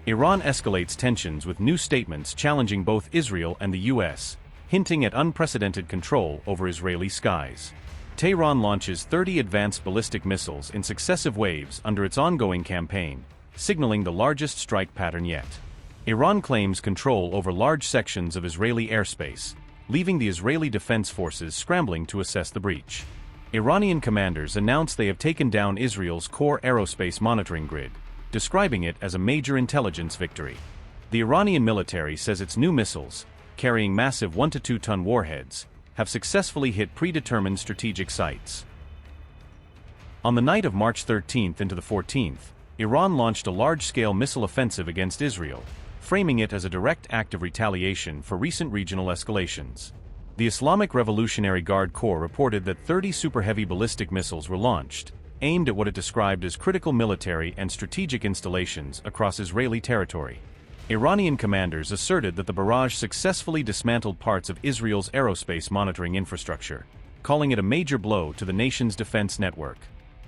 Iran escalates tensions with new statements challenging both Israel and the U.S., hinting at unprecedented control over Israeli skies. Tehran launches 30 advanced ballistic missiles in successive waves under its ongoing campaign, signaling the largest strike pattern yet. Iran claims control over large sections of Israeli airspace, leaving the Israeli Defense Forces scrambling to assess the breach. Iranian commanders announce they have taken down Israel's core aerospace monitoring grid, describing it as a major intelligence victory. The Iranian military says its new missiles, carrying massive 1 to 2 ton warheads, have successfully hit predetermined strategic sites. On the night of March 13th into the 14th, Iran launched a large-scale missile offensive against Israel, framing it as a direct act of retaliation for recent regional escalations. The Islamic Revolutionary Guard Corps reported that 30 super-heavy ballistic missiles were launched, aimed at what it described as critical military and strategic installations across Israeli territory. Iranian commanders asserted that the barrage successfully dismantled parts of Israel's aerospace monitoring infrastructure, calling it a major blow to the nation's defense network.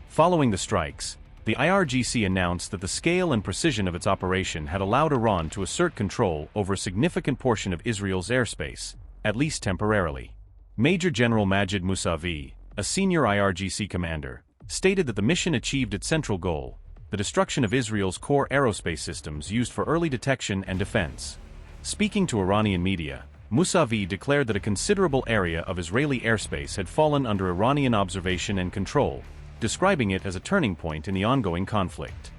Following the strikes, the IRGC announced that the scale and precision of its operation had allowed Iran to assert control over a significant portion of Israel's airspace, at least temporarily. Major General Majid Mousavi, a senior IRGC commander, stated that the mission achieved its central goal, the destruction of Israel's core aerospace systems used for early detection and defense. Speaking to Iranian media, Mousavi declared that a considerable area of Israeli airspace had fallen under Iranian observation and control, describing it as a turning point in the ongoing conflict.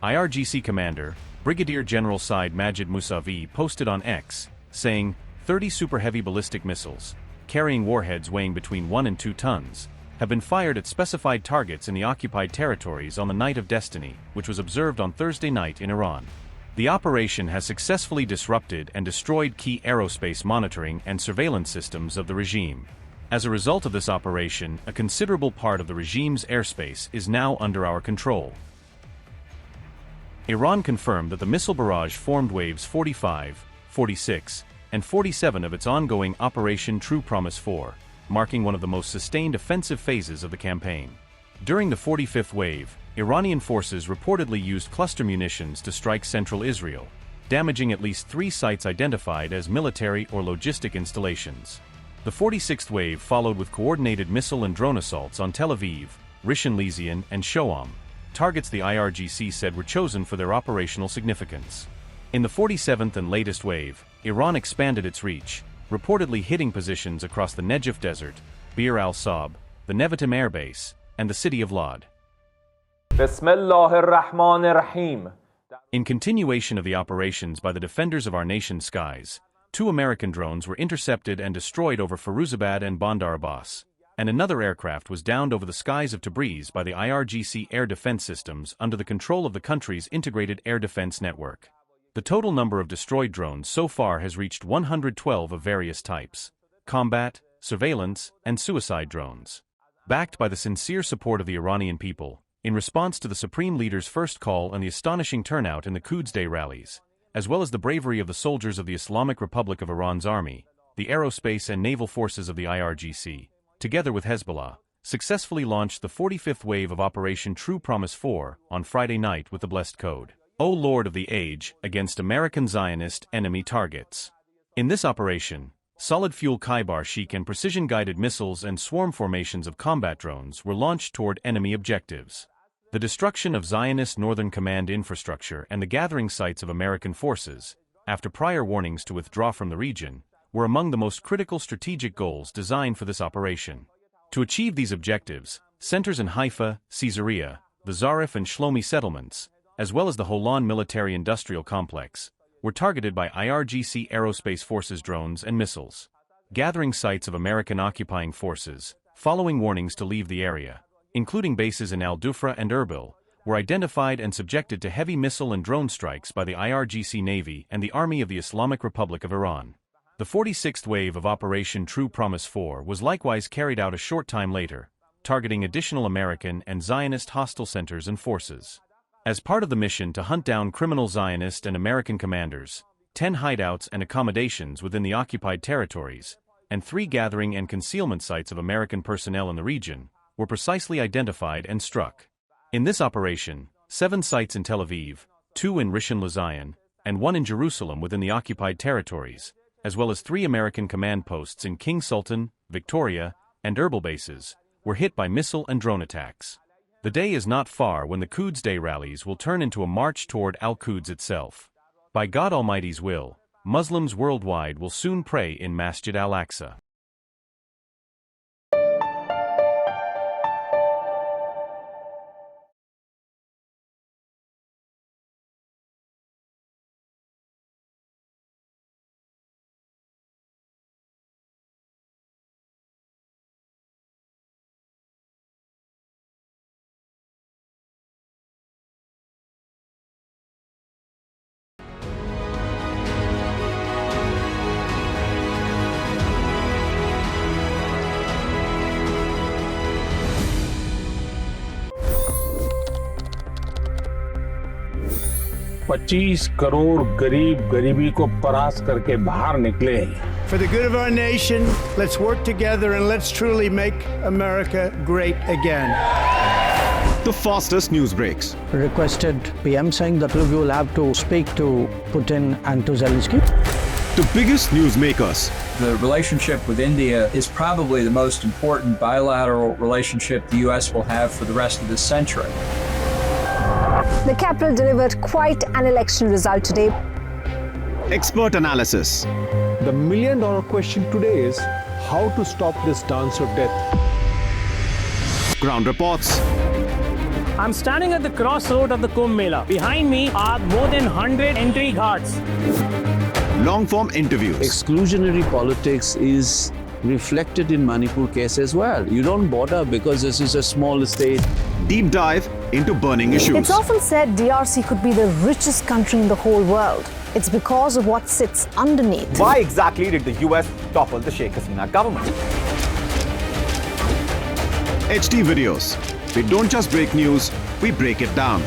IRGC commander, Brigadier General Seyyed Majid Mousavi posted on X, saying, 30 super-heavy ballistic missiles, carrying warheads weighing between 1 and 2 tons, have been fired at specified targets in the occupied territories on the Night of Destiny, which was observed on Thursday night in Iran. The operation has successfully disrupted and destroyed key aerospace monitoring and surveillance systems of the regime. As a result of this operation, a considerable part of the regime's airspace is now under our control. Iran confirmed that the missile barrage formed waves 45, 46, and 47 of its ongoing Operation True Promise 4, marking one of the most sustained offensive phases of the campaign. During the 45th wave, Iranian forces reportedly used cluster munitions to strike central Israel, damaging at least 3 sites identified as military or logistic installations. The 46th wave followed with coordinated missile and drone assaults on Tel Aviv, Rishon LeZion, and Shoam, targets the IRGC said were chosen for their operational significance. In the 47th and latest wave, Iran expanded its reach, reportedly hitting positions across the Negev Desert, Bir al-Sab, the Nevatim Air Base, and the city of Lod. In continuation of the operations by the defenders of our nation's skies, 2 American drones were intercepted and destroyed over Firuzabad and Bandar Abbas, and another aircraft was downed over the skies of Tabriz by the IRGC air defense systems under the control of the country's integrated air defense network. The total number of destroyed drones so far has reached 112 of various types: combat, surveillance, and suicide drones. Backed by the sincere support of the Iranian people, in response to the Supreme Leader's first call and the astonishing turnout in the Quds Day rallies, as well as the bravery of the soldiers of the Islamic Republic of Iran's army, the aerospace and naval forces of the IRGC, together with Hezbollah, successfully launched the 45th wave of Operation True Promise 4 on Friday night with the blessed code, O Lord of the Age, against American Zionist enemy targets. In this operation, solid-fuel Khyber-Sheikh and precision-guided missiles and swarm formations of combat drones were launched toward enemy objectives. The destruction of Zionist Northern Command infrastructure and the gathering sites of American forces, after prior warnings to withdraw from the region, were among the most critical strategic goals designed for this operation. To achieve these objectives, centers in Haifa, Caesarea, the Zarif and Shlomi settlements, as well as the Holon military-industrial complex, were targeted by IRGC Aerospace Force's drones and missiles. Gathering sites of American occupying forces, following warnings to leave the area, including bases in Al-Dufra and Erbil, were identified and subjected to heavy missile and drone strikes by the IRGC Navy and the Army of the Islamic Republic of Iran. The 46th wave of Operation True Promise 4 was likewise carried out a short time later, targeting additional American and Zionist hostile centers and forces. As part of the mission to hunt down criminal Zionist and American commanders, 10 hideouts and accommodations within the occupied territories, and 3 gathering and concealment sites of American personnel in the region, were precisely identified and struck. In this operation, 7 sites in Tel Aviv, 2 in Rishon LeZion, and 1 in Jerusalem within the occupied territories, as well as 3 American command posts in King Sultan, Victoria, and Erbil bases, were hit by missile and drone attacks. The day is not far when the Quds Day rallies will turn into a march toward Al-Quds itself. By God Almighty's will, Muslims worldwide will soon pray in Masjid al-Aqsa. $25 crore गरीब गरीबी को परास्त करके बाहर निकले। For the good of our nation, let's work together and let's truly make America great again. The fastest news breaks. Requested PM saying that we will have to speak to Putin and to Zelensky. The biggest news makers. The relationship with India is probably the most important bilateral relationship the U.S. will have for the rest of this century. The capital delivered quite an election result today. Expert analysis. The million-dollar question today is how to stop this dance of death. Ground reports. I'm standing at the crossroad of the Kumbh Mela. Behind me are more than 100 entry guards. Long-form interviews. Exclusionary politics is reflected in Manipur case as well. You don't bother because this is a small state. Deep dive into burning issues. It's often said DRC could be the richest country in the whole world. It's because of what sits underneath. Why exactly did the US topple the Sheikh Hasina government? HD videos. We don't just break news, we break it down.